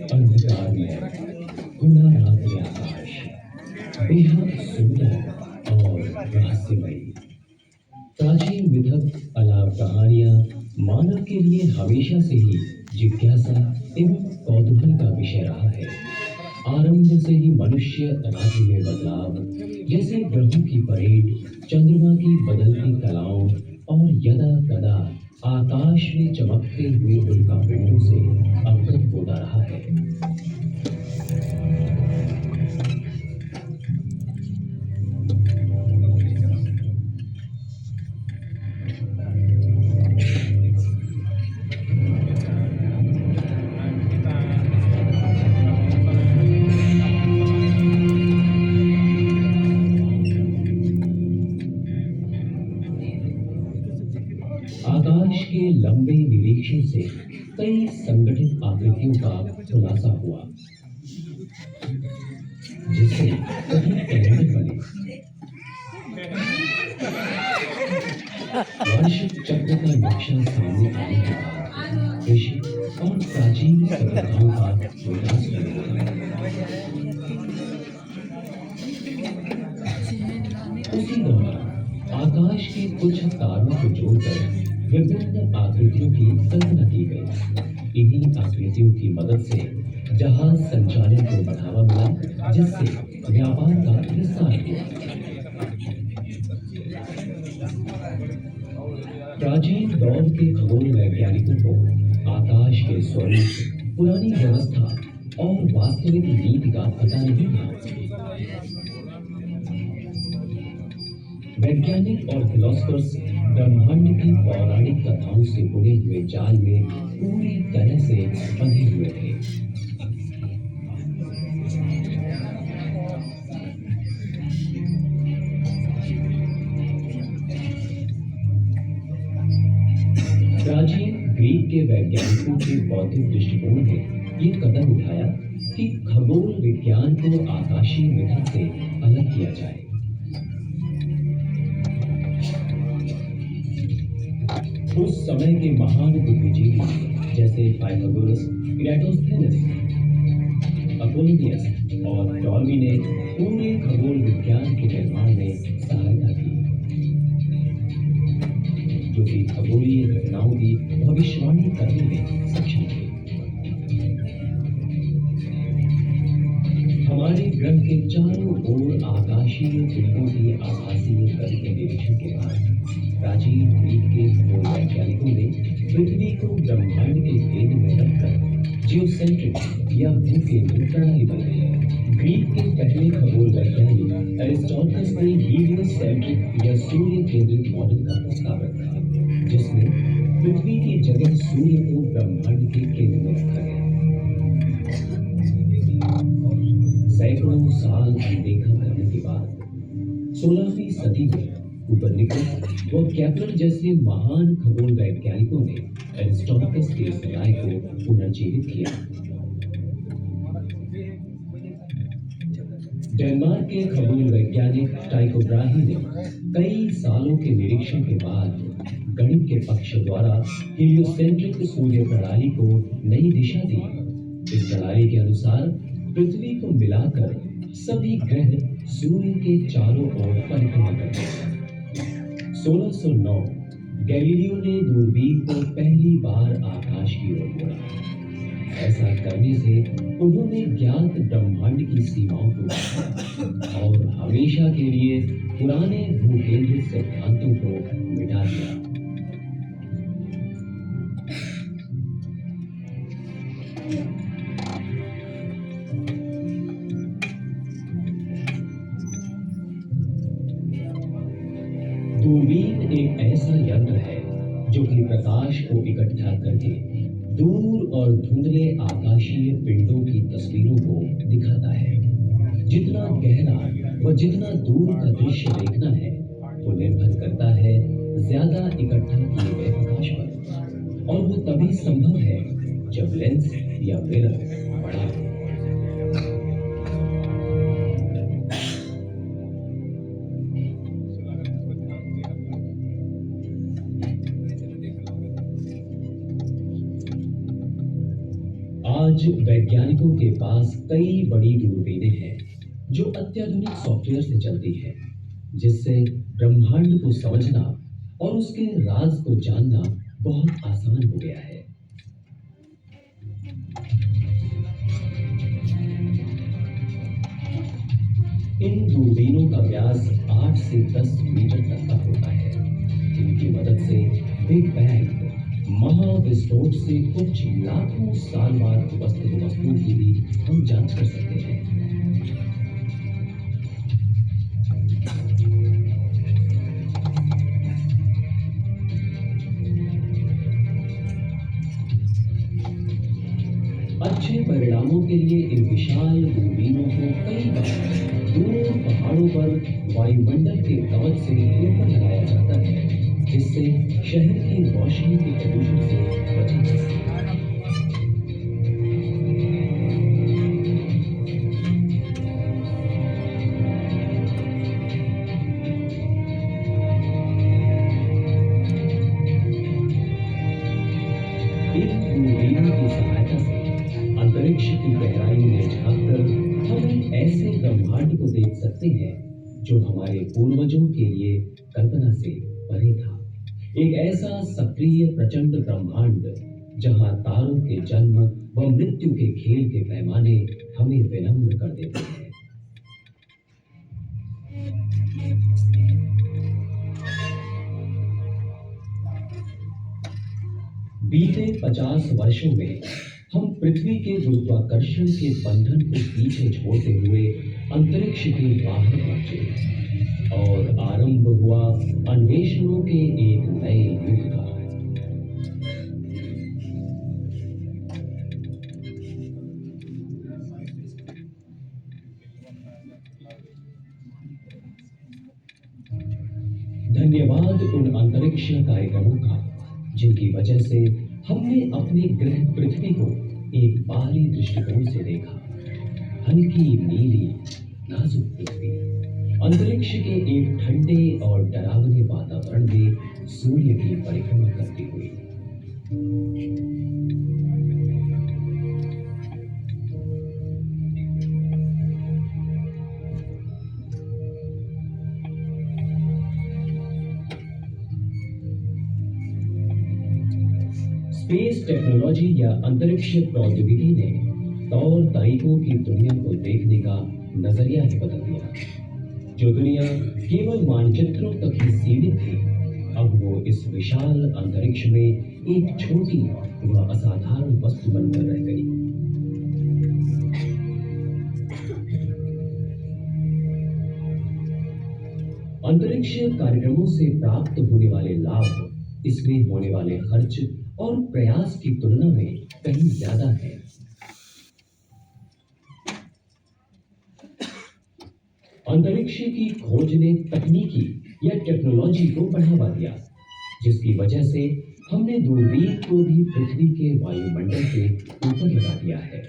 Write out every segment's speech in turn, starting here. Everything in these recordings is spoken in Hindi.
अंधकार में खुला रात्रि आकाश बेहद सुंदर और रहस्यमयी। प्राचीन मिथक अलाव कहानियां मानव के लिए हमेशा से ही जिज्ञासा एवं कौतूहल का विषय रहा है। आरंभ से ही मनुष्य राज्य में बदलाव, जैसे ग्रहों की परेड, चंद्रमा की बदलती कलाओं और यदा कदा आकाश में चमकते हुए उल्कापिंडों से अवगत होता रहा है। आकाश के लंबे निरीक्षण से कई संगठित आकृतियों का खुलासा हुआ, जिससे कभी कैलेंडर बने। वार्षिक चक्र का नक्शा सामने आने के बाद कृषि और प्राचीन सभ्यताओं का विकास शुरू हुआ। उसी दौरान आकाश के कुछ तारों को जोड़कर विभिन्न आकृतियों की कल्पना की गई। इन्हीं आकृतियों की मदद से जहाज संचालन को बढ़ावा मिला, जिससे व्यापार का विस्तार हुआ। प्राचीन दौर के खगोल वैज्ञानिकों को आकाश के स्वरूप, पुरानी व्यवस्था और वास्तविक नीति का पता नहीं था। वैज्ञानिक और फिलोसफर्स ब्रह्मांड की पौराणिक कथाओं से बुने हुए जाल में पूरी तरह से बंधे हुए थे। प्राचीन ग्रीक के वैज्ञानिकों के बौद्धिक दृष्टिकोण ने ये कदम उठाया कि खगोल विज्ञान को आकाशीय मिथक से अलग किया जाए। उस समय के महान बुद्धिजीवी जैसे पाइथागोरस, इराटोस्थेनेस, अपोलोनियस और टॉलमी ने पूरे खगोल विज्ञान के निर्माण में सहायता की, जो कि खगोलीय घटनाओं की भविष्यवाणी करने में सक्षम थे। हमारे ग्रह के चारों ओर आकाशीय पिंडों की आभासीय गति के निरीक्षण के बाद प्राचीन ग्रीक के खगोल वैज्ञानिकों ने पृथ्वी को ब्रह्मांड के केंद्र में रखकर जियोसेंट्रिक या भूकेंद्रित प्रणाली बनाई। ग्रीक के पहले खगोल वैज्ञानिक एरिस्टोटलस ने हीलियोसेंट्रिक या सूर्य केंद्रित मॉडल का प्रस्ताव रखा, जिसमें पृथ्वी की जगह सूर्य को ब्रह्मांड के केंद्र में रखा गया। सैकड़ों साल अनदेखा करने के बाद 16वीं सदी में कोपरनिकस व केपलर जैसे महान खगोल वैज्ञानिकों ने एरिस्टोटलस के इस राय को पुनर्जीवित किया। डेनमार्क के खगोल वैज्ञानिक टाइको ब्राहे ने कई सालों के निरीक्षण के बाद गणित के पक्ष द्वारा हीलियोसेंट्रिक सूर्य प्रणाली को नई दिशा दी। इस प्रणाली के अनुसार पृथ्वी को मिलाकर सभी ग्रह सूर्य के चारों ओर परिक्रमा करते हैं। 1609 गैलीलियो ने दूरबीन को पहली बार आकाश की ओर मोड़ा। ऐसा करने से उन्होंने ज्ञात ब्रह्मांड की सीमाओं को और हमेशा के लिए पुराने भूकेंद्रित सिद्धांतों को मिटा दिया। दूरबीन एक ऐसा यंत्र है जो कि प्रकाश को इकट्ठा करके दूर और धुंधले आकाशीय पिंडों की तस्वीरों को दिखाता है। जितना गहरा व जितना दूर का दृश्य देखना है वो निर्भर करता है ज्यादा इकट्ठा किए गए प्रकाश पर, और वो तभी संभव है जब लेंस या मिरर बड़ा हो। आज वैज्ञानिकों के पास कई बड़ी दूरबीनें हैं जो अत्याधुनिक सॉफ्टवेयर से चलती हैं, जिससे ब्रह्मांड को समझना और उसके राज को जानना बहुत आसान हो गया है। इन दूरबीनों का व्यास 8 से 10 मीटर तक का होता है, जिनकी मदद से बिग बैंग महाविस्फोट से कुछ लाखों साल बाद उपस्थित वस्तुओं की भी हम जांच कर सकते हैं। अच्छे परिणामों के लिए इन विशाल दूरबीनों को कई बार दूर पहाड़ों पर वायुमंडल के कवच से ऊपर लगाया जाता है, जिससे शहर की रोशनी के प्रदूषण से बचा जा सके। इन दूरबीनों की सहायता से अंतरिक्ष की गहराई में झांककर हम एक ऐसे ब्रह्मांड को देख सकते हैं जो हमारे पूर्वजों के लिए कल्पना से परे था। एक ऐसा सक्रिय प्रचंड ब्रह्मांड जहां तारों के जन्म व मृत्यु के खेल के पैमाने हमें विनम्र कर देते हैं। बीते 50 वर्षों में हम पृथ्वी के गुरुत्वाकर्षण के बंधन को पीछे छोड़ते हुए अंतरिक्ष के बाहर पहुंचे और आरंभ हुआ अन्वेषणों के एक नए युग का। धन्यवाद उन अंतरिक्ष कार्यक्रमों का जिनकी वजह से हमने अपने ग्रह पृथ्वी को एक बाहरी दृष्टिकोण से देखा। हल्की नीली नाजुक पृथ्वी अंतरिक्ष के एक ठंडे और डरावने वातावरण में सूर्य की परिक्रमा करती हुई। स्पेस टेक्नोलॉजी या अंतरिक्ष प्रौद्योगिकी ने तौर तरीकों की दुनिया को देखने का नजरिया ही बदल दिया। जो दुनिया केवल मानचित्रों तक ही सीमित थी, अब वो इस विशाल अंतरिक्ष में एक छोटी व असाधारण वस्तु बनकर रह गई। अंतरिक्ष कार्यक्रमों से प्राप्त होने वाले लाभ इसमें होने वाले खर्च और प्रयास की तुलना में कहीं ज्यादा है। अंतरिक्ष की खोज ने तकनीकी या टेक्नोलॉजी को बढ़ावा दिया, जिसकी वजह से हमने दूरबीन को भी पृथ्वी के वायुमंडल के ऊपर लगा दिया है।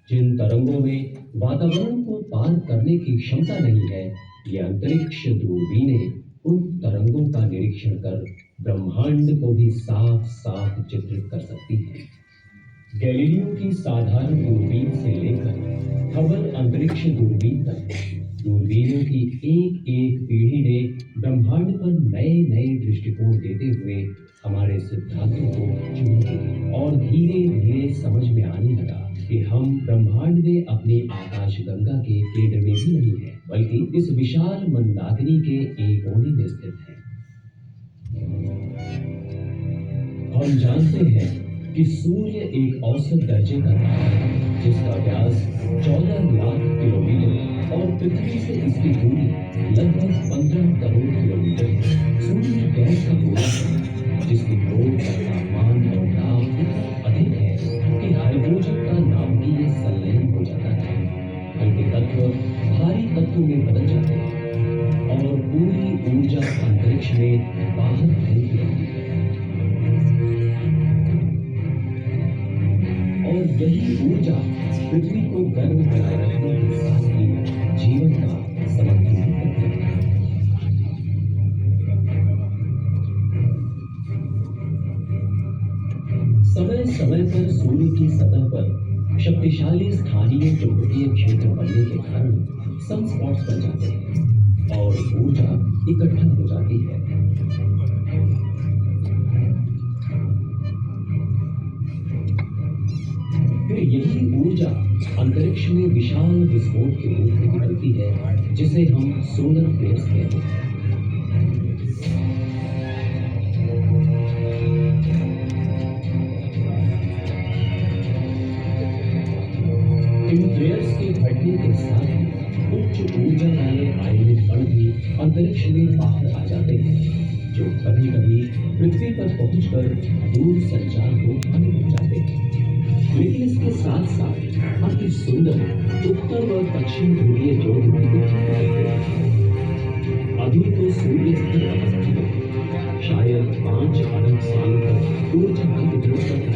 जिन तरंगों में वातावरण को पार करने की क्षमता नहीं है, ये अंतरिक्ष दूरबीनें उन तरंगों का निरीक्षण कर ब्रह्मांड को भी साफ साफ चित्रित कर सकती है। गैलीलियो की साधारण दूरबीन से लेकर हबल अंतरिक्ष दूरबीन तक दूरबीनों की एक एक पीढ़ी ने ब्रह्मांड पर नए नए दृष्टिकोण देते हुए हमारे सिद्धांतों को चुनौती और धीरे धीरे समझ में आने लगा कि हम ब्रह्मांड में अपनी आकाशगंगा के केंद्र में भी नहीं है, बल्कि इस विशाल मंदाकिनी के एक कोने में स्थित है। हम जानते हैं कि सूर्य एक औसत दर्जे का तारा है, जिसका व्यास 14 लाख किलोमीटर और पृथ्वी से इसकी दूरी लगभग 15 करोड़ किलोमीटर है। सूर्य गैस का गोला है, जिसकी खोज का तापमान और दाब इतना अधिक है कि हाइड्रोजन का नाभिकीय संलयन हो जाता है। हल्के तत्व भारी तत्व में बदल जाते हैं और पूरी ऊर्जा अंतरिक्ष में बाहर फैलती रहती है। और यही ऊर्जा पृथ्वी को गर्म बनाए रखने के साथ ही जीवन का समर्थन करती है। समय समय पर सूर्य की सतह पर शक्तिशाली स्थानीय चुंबकीय क्षेत्र बनने के कारण सनस्पॉट्स बन जाते हैं और ऊर्जा इकट्ठा हो जाती है। फिर यही ऊर्जा अंतरिक्ष में विशाल विस्फोट के रूप में निकलती है, जिसे हम सोलर फ्लेयर्स कहते हैं। इन फ्लेयर्स के फटने के साथ ही उच्च ऊर्जा वाले आयनिक कण भी अंतरिक्ष में बाहर आ जाते हैं, जो कभी-कभी पृथ्वी पर पहुंचकर दूर संचार को बंद हो जाते हैं। लेकिन इसके साथ साथ अति सुंदर उत्तर और पश्चिम ध्रुवीय जोड़ भी दिखाई देते हैं। अभी तो सूर्य स्थिर अवस्था में है। शायद 5 अरब साल तक ऊर्जा की जरूरत